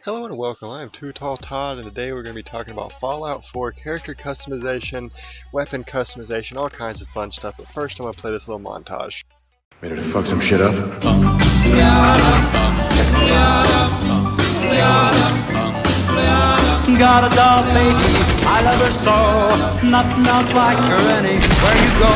Hello and welcome, I am Too Tall Todd, and today we're going to be talking about Fallout 4 character customization, weapon customization, all kinds of fun stuff. But first I'm going to play this little montage. Ready to fuck some shit up? Got a doll baby, I love her so. Nothing else like her anywhere you go.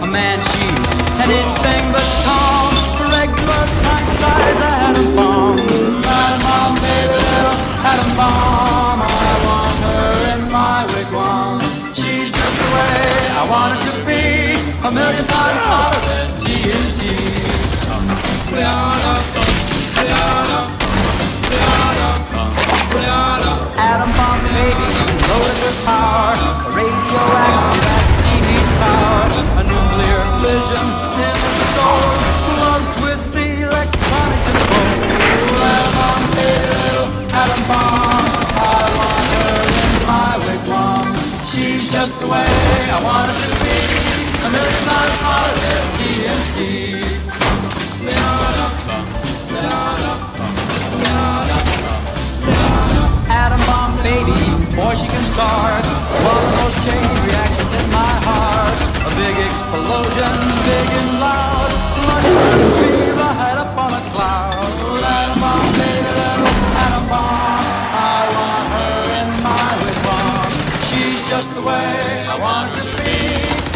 A man, she's anything but calm. Regular pint size atom bomb. Atom bomb, baby, little atom bomb. I want her in my wigwam. She's just the way I want it to be. A million times hotter than TNT. Atom bomb baby, loaded with power, a radioactive TV tower, a nuclear fission in the soul, gloves with the electronic control. Atom bomb baby, little atom bomb, I want her in my wigwam. She's just the way I want her to be, a million times hotter than TNT. Atom bomb baby, boy she can start one of those chain reactions in my heart. A big explosion, big and loud, like a tree right up on a cloud. Atom bomb baby, little atom bomb, I want her in my wigwam. She's just the way I want her to be,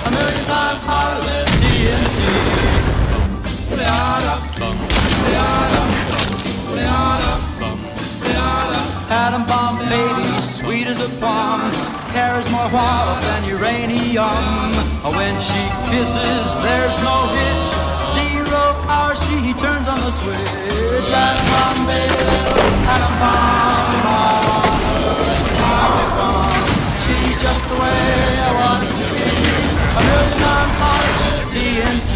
a million times hotter than TNT. Atom bomb baby, sweet as a plum, carries more water than uranium. When she kisses, there's no hitch, 0 hour she turns on the switch. Atom bomb baby, little atom bomb, I want her in my wigwam. She's just the way I want it to be, a million times hotter than TNT.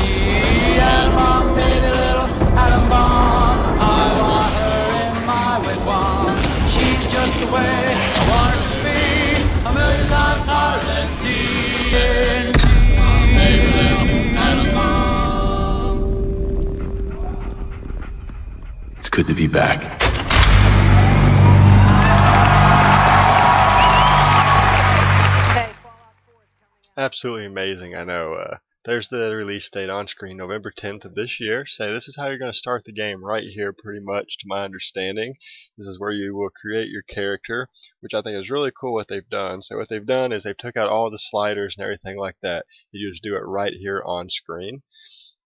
Atom bomb baby, little atom bomb, I want her in my wigwam. Just the way I want it to be, a million times hotter than TNT. Baby, little atom bomb. It's good to be back. Absolutely amazing, I know. There's the release date on screen, November 10th of this year. So this is how you're going to start the game right here, pretty much, to my understanding. This is where you will create your character, which I think is really cool what they've done. So what they've done is they've took out all the sliders and everything like that. You just do it right here on screen.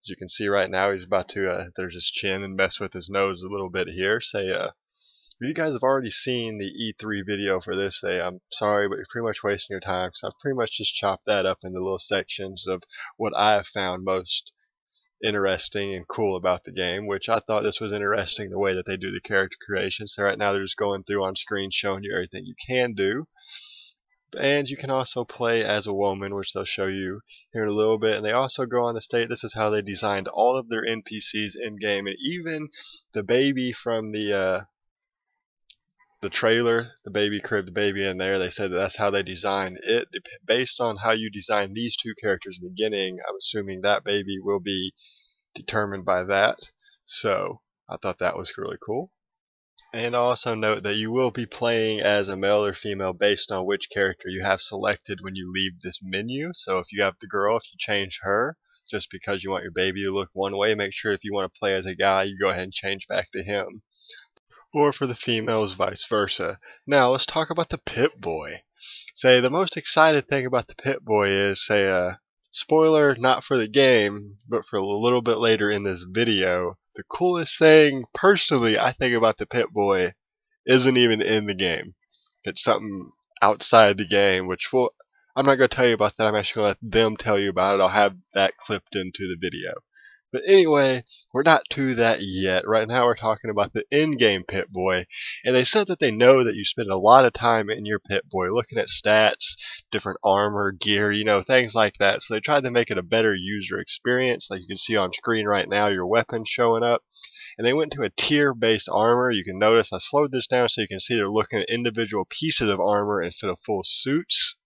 As you can see right now, he's about to, there's his chin and mess with his nose a little bit here. Say, if you guys have already seen the E3 video for this, I'm sorry, but you're pretty much wasting your time, because I've pretty much just chopped that up into little sections of what I have found most interesting and cool about the game, which I thought this was interesting, the way that they do the character creation. So right now they're just going through on screen showing you everything you can do. And you can also play as a woman, which they'll show you here in a little bit. And they also go on to state this is how they designed all of their NPCs in-game, and even the baby from the trailer, the baby crib, the baby in there, they said that's how they designed it. Based on how you design these two characters in the beginning, I'm assuming that baby will be determined by that. So I thought that was really cool. And also note that you will be playing as a male or female based on which character you have selected when you leave this menu. So if you have the girl, if you change her just because you want your baby to look one way, make sure if you want to play as a guy, you go ahead and change back to him. Or for the females, vice versa. Now let's talk about the Pitboy. Say the most excited thing about the Pitboy is, say, spoiler not for the game, but for a little bit later in this video, the coolest thing personally I think about the Pitboy isn't even in the game. It's something outside the game, which I'm not going to tell you about that. I'm actually going to let them tell you about it. I'll have that clipped into the video. But anyway, we're not to that yet. Right now we're talking about the in-game Pitboy. And they said that they know that you spend a lot of time in your Pitboy looking at stats, different armor, gear, things like that. So they tried to make it a better user experience. Like you can see on screen right now, your weapons showing up. And they went to a tier-based armor. You can notice I slowed this down so you can see they're looking at individual pieces of armor instead of full suits.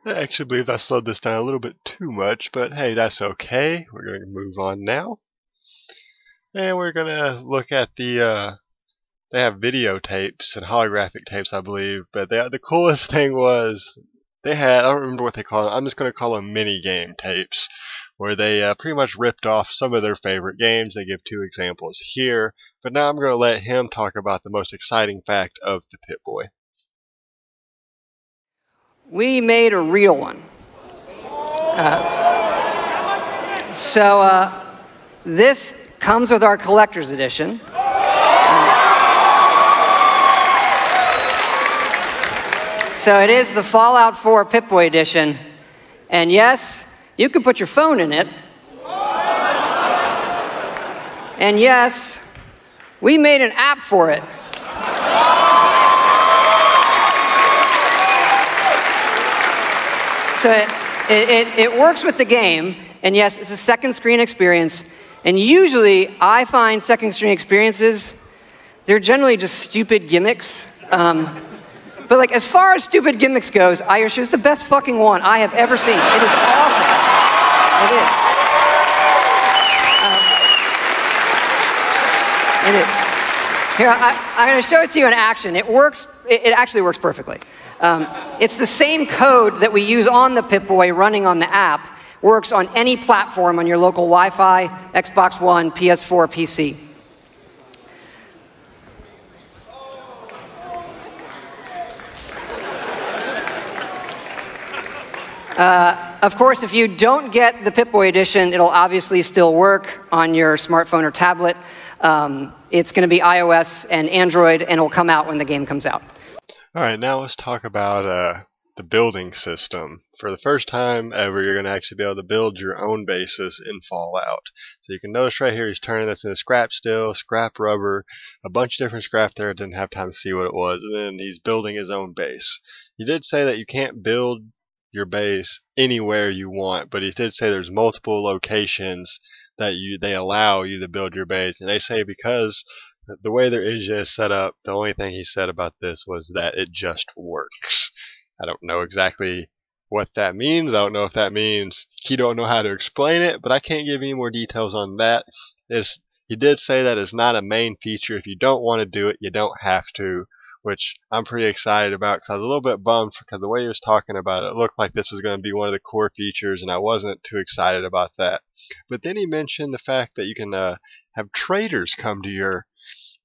I actually believe I slowed this down a little bit too much, but hey, that's okay. We're going to move on now. And we're going to look at the they have videotapes and holographic tapes, I believe. But the coolest thing was they had, I don't remember what they call them. I'm just going to call them mini game tapes, where they pretty much ripped off some of their favorite games. They give 2 examples here. But now I'm going to let him talk about the most exciting fact of the Pip-Boy. We made a real one. This comes with our collector's edition. So it is the Fallout 4 Pip-Boy edition. And yes, you can put your phone in it. And yes, we made an app for it. So it works with the game, and yes, it's a second screen experience. And usually, I find second screen experiences, they're generally just stupid gimmicks. But like, as far as stupid gimmicks goes, I assure it's the best fucking one I have ever seen. It is awesome. It is. Here, I'm going to show it to you in action. It works. It actually works perfectly. It's the same code that we use on the Pip-Boy running on the app. Works on any platform on your local Wi-Fi, Xbox One, PS4, PC. Of course, if you don't get the Pip-Boy edition, it'll obviously still work on your smartphone or tablet. It's going to be iOS and Android, and it'll come out when the game comes out. All right, now let's talk about the building system. For the first time ever, you're going to actually be able to build your own bases in Fallout. So you can notice right here, he's turning this into scrap steel, scrap rubber, a bunch of different scrap there. I didn't have time to see what it was. And then he's building his own base. He did say that you can't build your base anywhere you want, but he did say there's multiple locations that they allow you to build your base. And they say because the way their engine is set up, the only thing he said about this was that it just works. I don't know exactly what that means. I don't know if that means he don't know how to explain it, but I can't give any more details on that. He did say that it's not a main feature. If you don't want to do it, you don't have to, which I'm pretty excited about because I was a little bit bummed because the way he was talking about it, it looked like this was going to be one of the core features, and I wasn't too excited about that. But then he mentioned the fact that you can have traders come to your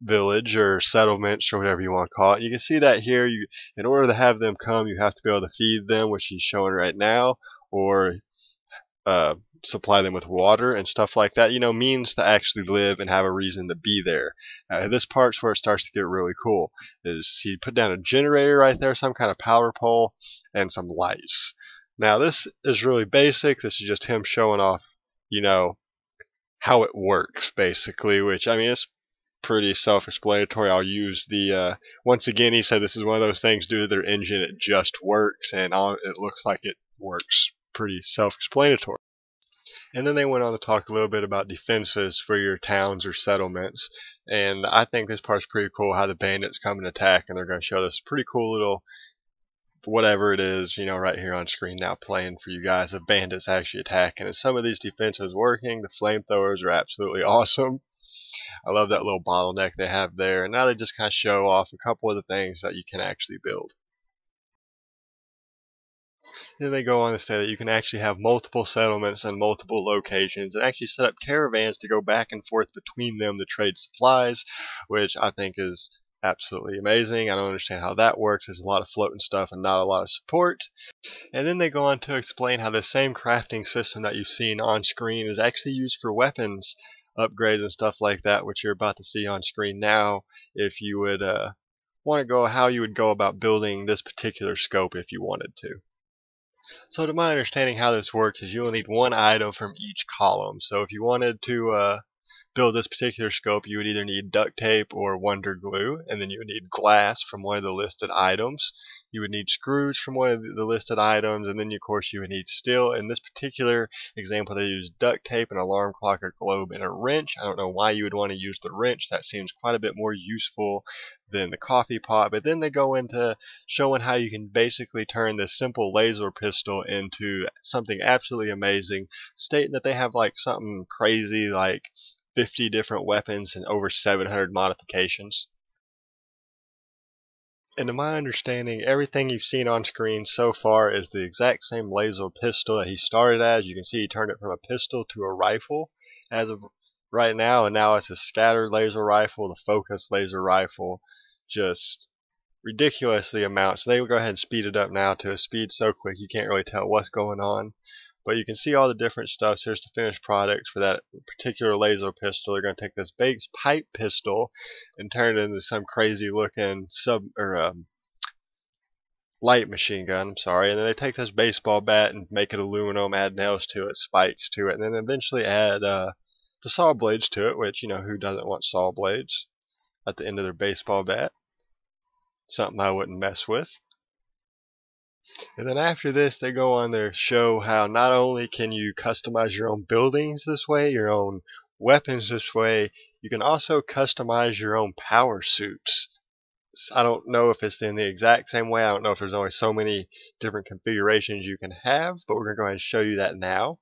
village or settlements or whatever you want to call it. You can see that here. In order to have them come, you have to be able to feed them, which he's showing right now, or supply them with water and stuff like that. You know, means to actually live and have a reason to be there. This part's where it starts to get really cool. Is he put down a generator right there, some kind of power pole, and some lights. Now this is really basic. This is just him showing off, you know, how it works basically. Which I mean, it's pretty self-explanatory. I'll use the once again, he said this is one of those things due to their engine, it just works, and it looks like it works pretty self-explanatory. And then they went on to talk a little bit about defenses for your towns or settlements, and I think this part's pretty cool, how the bandits come and attack, and they're going to show this pretty cool little whatever it is, you know, right here on screen now playing for you guys of bandits actually attacking. And some of these defenses working. The flamethrowers are absolutely awesome. I love that little bottleneck they have there. And now they just kind of show off a couple of the things that you can actually build. Then they go on to say that you can actually have multiple settlements and multiple locations and actually set up caravans to go back and forth between them to trade supplies, which I think is absolutely amazing. I don't understand how that works. There's a lot of floating stuff and not a lot of support. And then they go on to explain how the same crafting system that you've seen on screen is actually used for weapons upgrades and stuff like that, which you're about to see on screen now. If you would want to go, how you would go about building this particular scope if you wanted to. So to my understanding, how this works is you will need one item from each column. So if you wanted to build this particular scope, you would either need duct tape or wonder glue, and then you would need glass from one of the listed items. You would need screws from one of the listed items, and then of course you would need steel. In this particular example, they use duct tape, an alarm clock, a globe, and a wrench. I don't know why you would want to use the wrench. That seems quite a bit more useful than the coffee pot. But then they go into showing how you can basically turn this simple laser pistol into something absolutely amazing, stating that they have like something crazy like 50 different weapons and over 700 modifications. And to my understanding, everything you've seen on screen so far is the exact same laser pistol that he started as. You can see he turned it from a pistol to a rifle as of right now, and now it's a scattered laser rifle, the focused laser rifle, just ridiculously amount. So they will go ahead and speed it up now to a speed so quick you can't really tell what's going on. But you can see all the different stuff. So here's the finished product for that particular laser pistol. They're going to take this big pipe pistol and turn it into some crazy looking light machine gun. I'm sorry. And then they take this baseball bat and make it aluminum, add nails to it, spikes to it, and then eventually add the saw blades to it. Which, you know, who doesn't want saw blades at the end of their baseball bat? Something I wouldn't mess with. And then after this, they go on to show how not only can you customize your own buildings this way, your own weapons this way, you can also customize your own power suits. I don't know if it's in the exact same way. I don't know if there's only so many different configurations you can have, but we're going to go ahead and show you that now.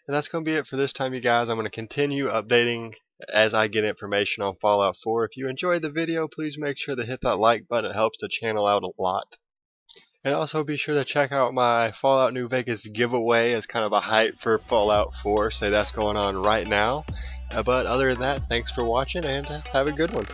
And that's going to be it for this time, you guys. I'm going to continue updating as I get information on Fallout 4. If you enjoyed the video, please make sure to hit that like button. It helps the channel out a lot. And also be sure to check out my Fallout New Vegas giveaway as kind of a hype for Fallout 4. Say that's going on right now. But other than that, thanks for watching and have a good one.